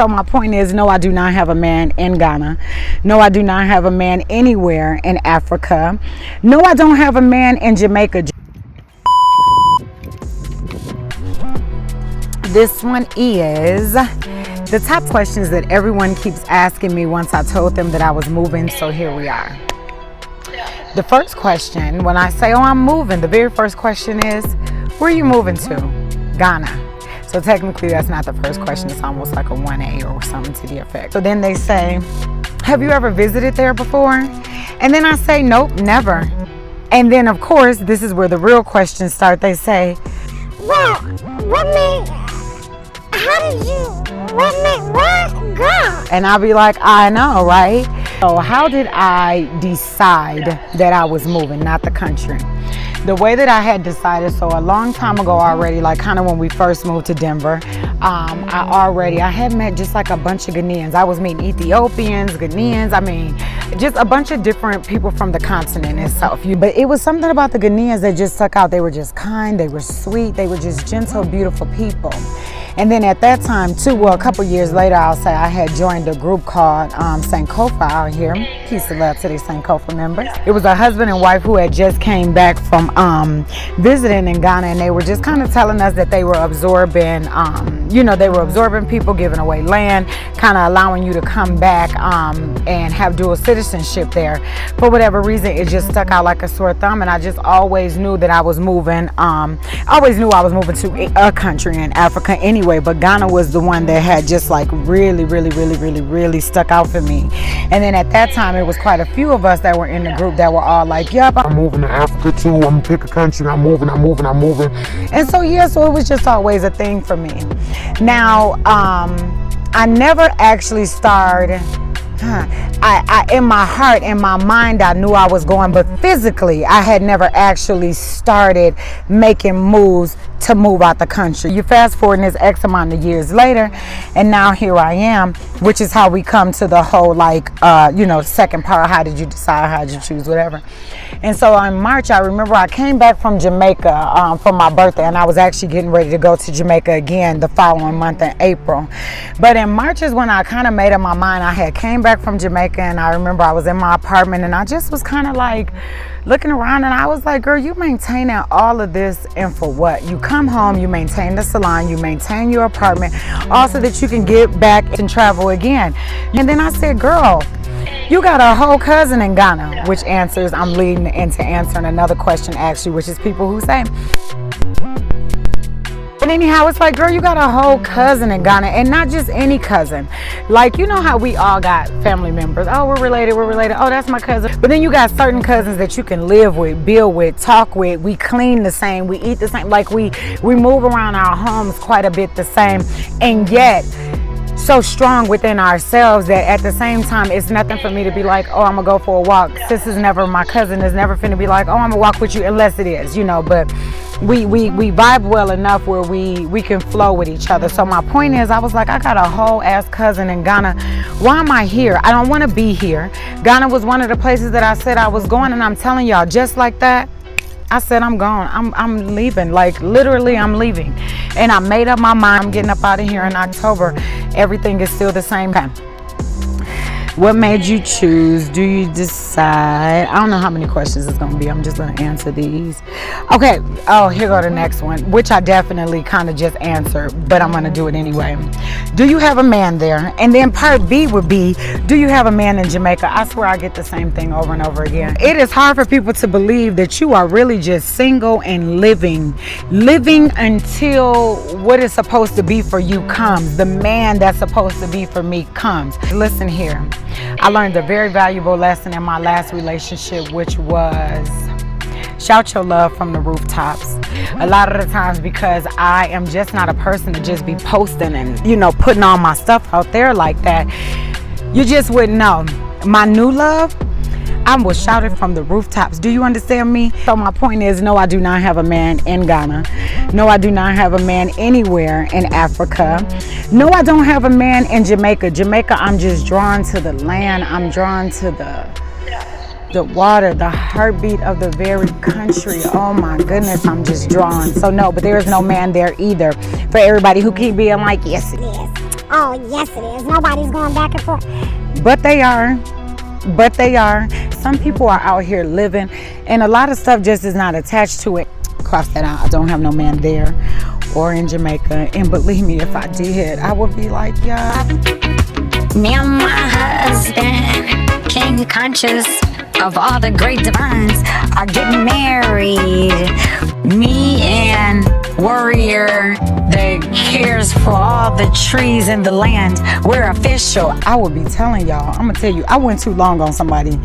So my point is, no, I do not have a man in Ghana. No, I do not have a man anywhere in Africa. No, I don't have a man in Jamaica. This one is the top questions that everyone keeps asking me once I told them that I was moving, so here we are. The first question, when I say, oh, I'm moving, the very first question is, where are you moving to? Ghana. So technically that's not the first question, it's almost like a 1A or something to the effect. So then they say, have you ever visited there before? And then I say, nope, never. And then of course, this is where the real questions start. They say, well, what girl? And I'll be like, I know, right? So how did I decide that I was moving, not the country? The way that I had decided, so a long time ago already, like kind of when we first moved to Denver, I had met just like a bunch of Ghanaians. I was meeting Ethiopians, Ghanaians, I mean, just a bunch of different people from the continent itself. But it was something about the Ghanaians that just stuck out. They were just kind, they were sweet, they were just gentle, beautiful people. And then at that time too, well, a couple years later, I'll say I had joined a group called St. Kofa out here. Peace and love to the St. Kofa members. It was a husband and wife who had just came back from visiting in Ghana, and they were just kind of telling us that they were absorbing, they were absorbing people, giving away land, kind of allowing you to come back and have dual citizenship there. For whatever reason, it just stuck out like a sore thumb, and I just always knew that I was moving. Always knew I was moving to a country in Africa anyway, but Ghana was the one that had just like really stuck out for me. And then at that time, it was quite a few of us that were in the group that were all like, yep, I'm moving to Africa too, I'm gonna pick a country, I'm moving. And so yeah, so it was just always a thing for me. Now, I never actually started, I in my heart, in my mind, I knew I was going, but physically, I had never actually started making moves to move out the country. You fast forward this X amount of years later, and now here I am, which is how we come to the whole second part. How did you decide? How did you choose? Whatever. And so in March, I remember I came back from Jamaica for my birthday, and I was actually getting ready to go to Jamaica again the following month in April. But in March is when I kind of made up my mind. I had came back from Jamaica, and I remember I was in my apartment, and I just was kind of like looking around, and I was like, girl, you maintaining all of this, and for what? You come home, you maintain the salon, you maintain your apartment, also that you can get back and travel again. And then I said, girl, you got a whole cousin in Ghana, which answers, I'm leading into answering another question actually, which is people who say, and anyhow, it's like, girl, you got a whole cousin in Ghana, and not just any cousin. Like, you know how we all got family members. Oh, we're related. Oh, that's my cousin. But then you got certain cousins that you can live with, build with, talk with. We clean the same. We eat the same. Like, we move around our homes quite a bit the same. And yet, so strong within ourselves that at the same time, it's nothing for me to be like, oh, I'm gonna go for a walk. My cousin is never finna be like, oh, I'm gonna walk with you, unless it is, but we vibe well enough where we can flow with each other. So my point is, I was like, I got a whole ass cousin in Ghana. Why am I here? I don't want to be here. Ghana was one of the places that I said I was going, and I'm telling y'all, just like that, I said I'm gone. I'm leaving. Like, literally, I'm leaving. And I made up my mind. I'm getting up out of here in October. Everything is still the same. What made you choose? Do you decide? I don't know how many questions it's going to be. I'm just going to answer these. Okay. Oh, here go the next one, which I definitely kind of just answered, but I'm going to do it anyway. Do you have a man there? And then part B would be, do you have a man in Jamaica? I swear I get the same thing over and over again. It is hard for people to believe that you are really just single and living until what is supposed to be for you comes. The man that's supposed to be for me comes. Listen here. I learned a very valuable lesson in my last relationship, which was shout your love from the rooftops. A lot of the times, because I am just not a person to just be posting and, putting all my stuff out there like that, you just wouldn't know. My new love, I will shout it from the rooftops. Do you understand me? So my point is, no, I do not have a man in Ghana. No, I do not have a man anywhere in Africa. No, I don't have a man in Jamaica. Jamaica, I'm just drawn to the land. I'm drawn to the water, the heartbeat of the very country. Oh my goodness, I'm just drawn. So no, but there is no man there either. For everybody who keep being like, yes, it is. Oh, yes it is. Nobody's going back and forth. But they are. But they are. Some people are out here living, and a lot of stuff just is not attached to it. Cross that out. I don't have no man there or in Jamaica. And believe me, if I did, I would be like, yeah. Me and my husband, king conscious of all the great divines, are getting married. Me and warrior that cares for all the trees in the land, we're official. I would be telling y'all, I'm gonna tell you, I went too long on somebody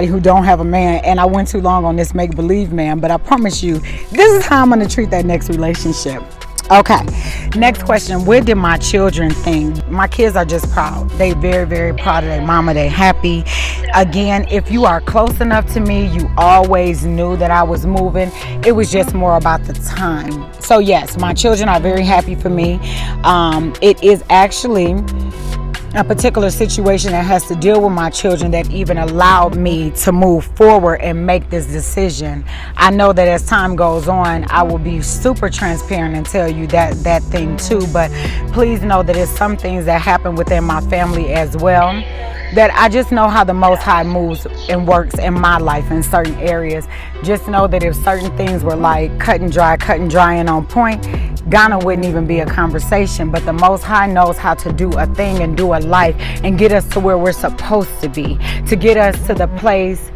who don't have a man, and I went too long on this make-believe man, but I promise you, this is how I'm gonna treat that next relationship. Okay, next question. What did my children think? My kids are just proud. They very, very proud of their mama. They happy. Again, if you are close enough to me, you always knew that I was moving. It was just more about the time. So yes, my children are very happy for me. It is actually a particular situation that has to deal with my children that even allowed me to move forward and make this decision. I know that as time goes on, I will be super transparent and tell you that thing too, but please know that it's some things that happen within my family as well, that I just know how the Most High moves and works in my life in certain areas. Just know that if certain things were like cut and dry and on point, Ghana wouldn't even be a conversation. But the Most High knows how to do a thing and do a life and get us to where we're supposed to be, to get us to the place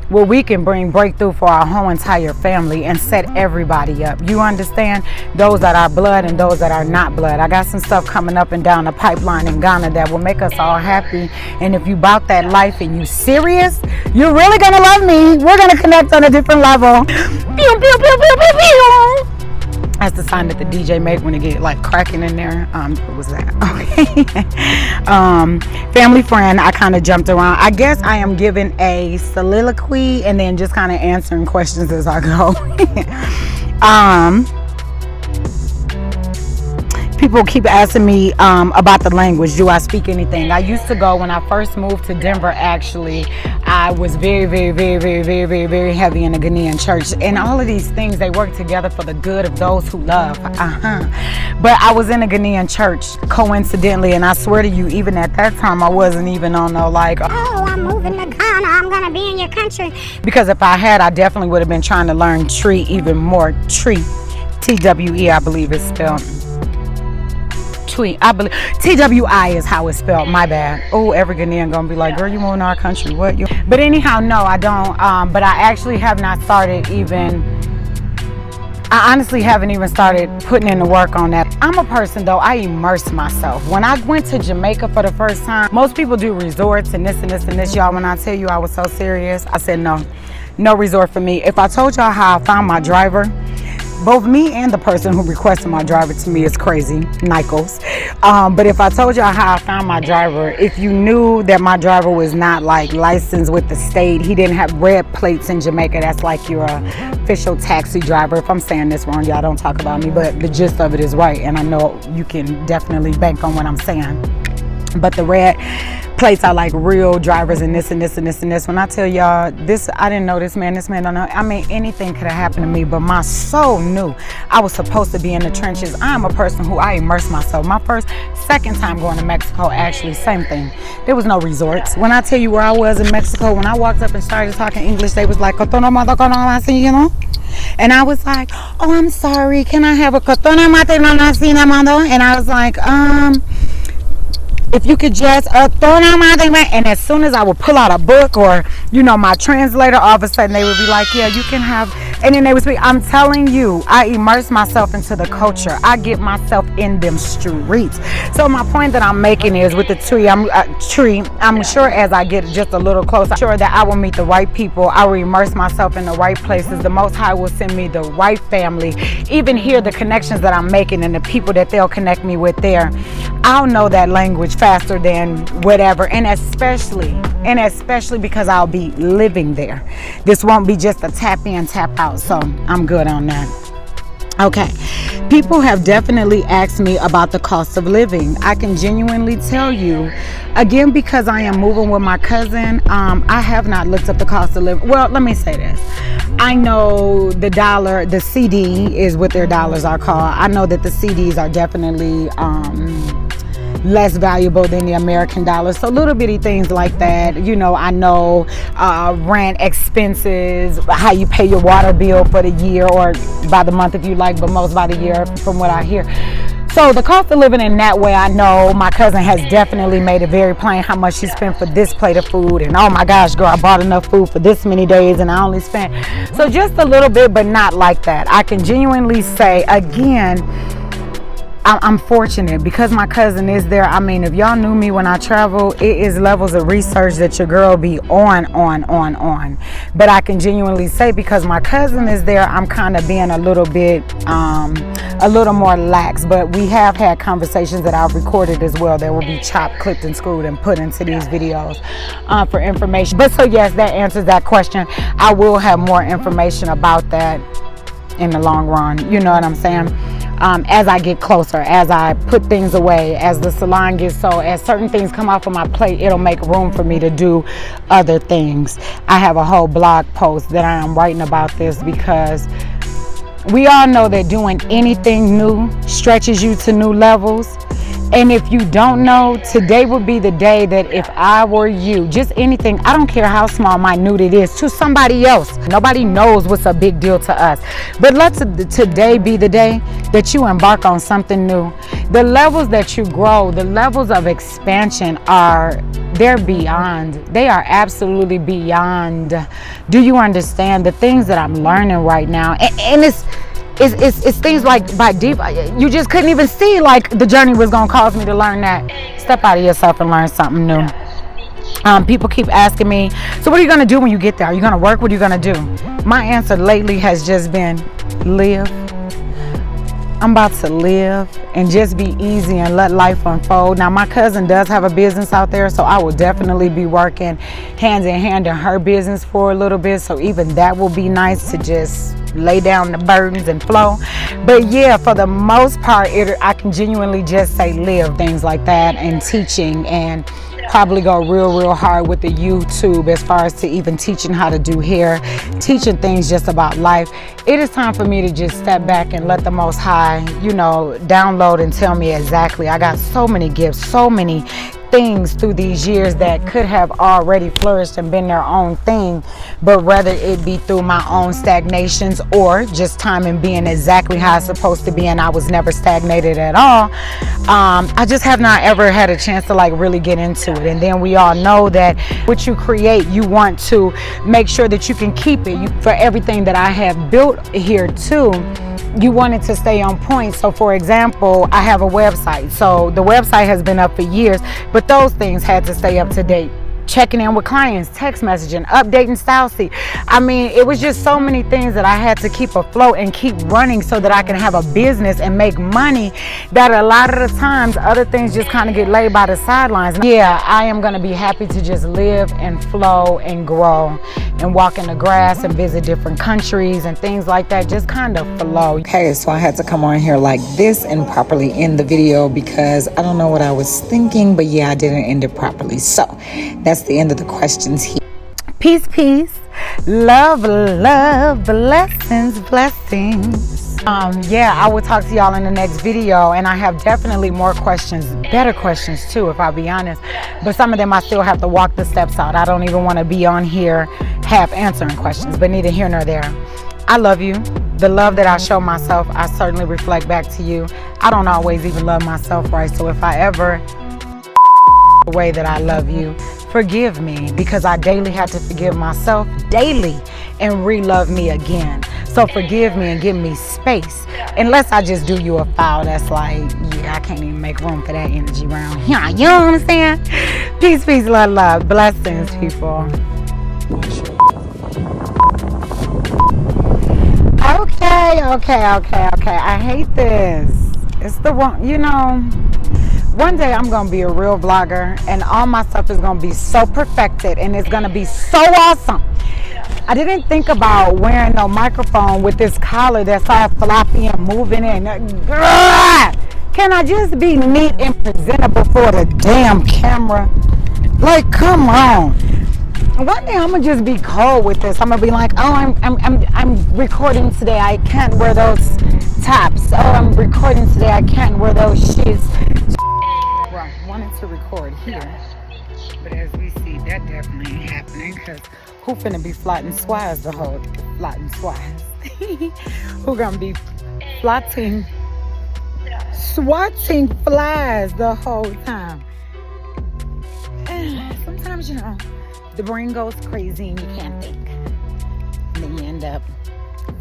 where we can bring breakthrough for our whole entire family and set everybody up. You understand? Those that are blood and those that are not blood. I got some stuff coming up and down the pipeline in Ghana that will make us all happy. And if you bout that life and you serious, you're really gonna love me. We're gonna connect on a different level. Pew, pew, pew, pew, pew, pew. That's the sign that the DJ make when it get like cracking in there. What was that? Okay. Family friend, I kind of jumped around. I guess I am giving a soliloquy and then just kind of answering questions as I go. People keep asking me about the language. Do I speak anything? I used to go when I first moved to Denver. Actually, I was very, very, very, very, very, very, very heavy in the Ghanaian church, and all of these things, they work together for the good of those who love. But I was in a Ghanaian church coincidentally, and I swear to you, even at that time, I wasn't even on no like, oh, I'm moving to Ghana, I'm gonna be in your country. Because if I had, I definitely would have been trying to learn tree even more. Tree, T-W-E, I believe it's spelled. I believe TWI is how it's spelled. My bad. Oh, every Ghanaian gonna be like, girl, you moving to our country? What? You? But anyhow, no, I don't. But I actually have not started even. I honestly haven't even started putting in the work on that. I'm a person though, I immerse myself. When I went to Jamaica for the first time, most people do resorts and this and this and this. Y'all, when I tell you I was so serious, I said no resort for me. If I told y'all how I found my driver, both me and the person who requested my driver to me is crazy, Nikos. But if I told y'all how I found my driver, if you knew that my driver was not like licensed with the state, he didn't have red plates in Jamaica, that's like your official taxi driver. If I'm saying this wrong, y'all don't talk about me, but the gist of it is right, and I know you can definitely bank on what I'm saying. But the red plates are like real drivers and this and this and this and this. When I tell y'all this, I didn't know this man don't know. I mean, anything could have happened to me, but my soul knew I was supposed to be in the trenches. I'm a person who I immerse myself. My second time going to Mexico, actually, same thing. There was no resorts. When I tell you where I was in Mexico, when I walked up and started talking English, they was like, you know? And I was like, oh, I'm sorry, can I have a cotona mate? And I was like, if you could just and as soon as I would pull out a book or my translator, all of a sudden they would be like, yeah, you can have, and then they would speak. I'm telling you, I immerse myself into the culture. I get myself in them streets. So my point that I'm making is with the tree, I'm sure as I get just a little closer, I'm sure that I will meet the right people. I will immerse myself in the right places. The Most High will send me the right family. Even here, the connections that I'm making and the people that they'll connect me with there, I'll know that language faster than whatever, and especially because I'll be living there. This won't be just a tap in, tap out, so I'm good on that. Okay. People have definitely asked me about the cost of living. I can genuinely tell you, again, because I am moving with my cousin, I have not looked up the cost of living. Well, let me say this. I know the dollar, the CD is what their dollars are called. I know that the CDs are definitely less valuable than the American dollar. So little bitty things like that. You know, I know rent, expenses, how you pay your water bill for the year or by the month if you like, but most by the year from what I hear. So the cost of living in that way, I know my cousin has definitely made it very plain how much she spent for this plate of food. And oh my gosh, girl, I bought enough food for this many days and I only spent. So just a little bit, but not like that. I can genuinely say, again, I'm fortunate because my cousin is there. I mean, if y'all knew me when I travel, it is levels of research that your girl be on. But I can genuinely say because my cousin is there, I'm kind of being a little bit, a little more lax. But we have had conversations that I've recorded as well that will be chopped, clipped, and screwed and put into these videos for information. But so yes, that answers that question. I will have more information about that in the long run. You know what I'm saying? As I get closer, as I put things away, as the salon gets as certain things come off of my plate, it'll make room for me to do other things. I have a whole blog post that I am writing about this because we all know that doing anything new stretches you to new levels. And if you don't know, today would be the day that if I were you, just anything, I don't care how small, minute it is, to somebody else. Nobody knows what's a big deal to us. But let today be the day that you embark on something new. The levels that you grow, the levels of expansion they're beyond. They are absolutely beyond. Do you understand the things that I'm learning right now? And it's things like by deep, you just couldn't even see like the journey was going to cause me to learn that. Step out of yourself and learn something new. People keep asking me, so what are you going to do when you get there? Are you going to work? What are you going to do? My answer lately has just been live. I'm about to live and just be easy and let life unfold. Now, my cousin does have a business out there, so I will definitely be working hand in hand in her business for a little bit. So even that will be nice to just lay down the burdens and flow. But yeah, for the most part, I can genuinely just say live, things like that, and teaching, and probably go real hard with the YouTube as far as to even teaching how to do hair, teaching things just about life. It is time for me to just step back and let the Most High, download and tell me exactly. I got so many gifts, so many things through these years that could have already flourished and been their own thing, but whether it be through my own stagnations or just time and being exactly how it's supposed to be, and I was never stagnated at all. I just have not ever had a chance to like really get into it. And then we all know that what you create, you want to make sure that you can keep it. For everything that I have built here too, you want it to stay on point. So for example, I have a website. So the website has been up for years, but those things had to stay up to date. Checking in with clients, text messaging, updating style sheet. I mean, it was just so many things that I had to keep afloat and keep running so that I can have a business and make money, that a lot of the times other things just kind of get laid by the sidelines. Yeah, I am going to be happy to just live and flow and grow and walk in the grass and visit different countries and things like that. Just kind of flow. Okay, so I had to come on here like this and properly end the video because I don't know what I was thinking, but yeah, I didn't end it properly. So that's the end of the questions here. Peace, love, blessings. Yeah, I will talk to y'all in the next video, and I have definitely more questions, better questions too, if I'll be honest, but some of them I still have to walk the steps out. I don't even want to be on here half answering questions, but neither here nor there. I love you. The love that I show myself, I certainly reflect back to you. I don't always even love myself right, so if I ever the way that I love you, forgive me, because I daily have to forgive myself daily and re-love me again. So forgive me and give me space, unless I just do you a foul that's like, yeah, I can't even make room for that energy around here. You know what I'm saying? Peace, love, blessings, people. Okay. I hate this. It's the wrong, one day I'm going to be a real vlogger and all my stuff is going to be so perfected and it's going to be so awesome. I didn't think about wearing no microphone with this collar that's all floppy and moving in. Can I just be neat and presentable for the damn camera? Like, come on. One day I'm gonna just be cold with this. I'm gonna be like, oh, I'm recording today. I can't wear those tops. Oh, I'm recording today. I can't wear those shoes. Well, I wanted to record here, but as we see, that definitely ain't happening because who finna be flotting swaz the whole flotting swaz? Who gonna be flotting, swatting flies the whole time? Sometimes, you know, the brain goes crazy and you can't think. And then you end up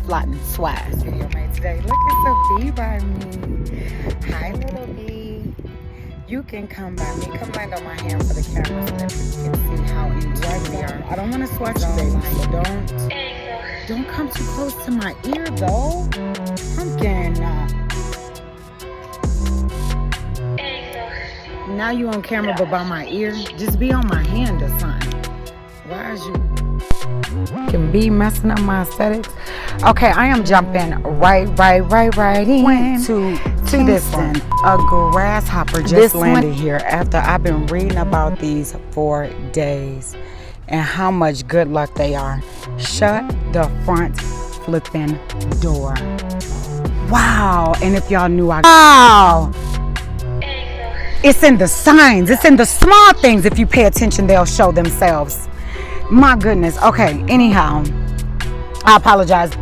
flotting swaz. Video made today. Look at the bee by me. Hi, little bee. You can come by me. Come land on my hand for the camera so that you can see how enjoyed we are. I don't want to swatch you, baby, so don't come too close to my ear, though. Pumpkin. Now you on camera, but by my ear. Just be on my hand or something. Why is you can be messing up my aesthetics? Okay, I am jumping right in to this one. A grasshopper just landed here after I've been reading about these for days and how much good luck they are. Shut the front flipping door. Wow, and if y'all knew wow. It's in the signs. It's in the small things. If you pay attention, they'll show themselves. My goodness. Okay, anyhow, I apologize.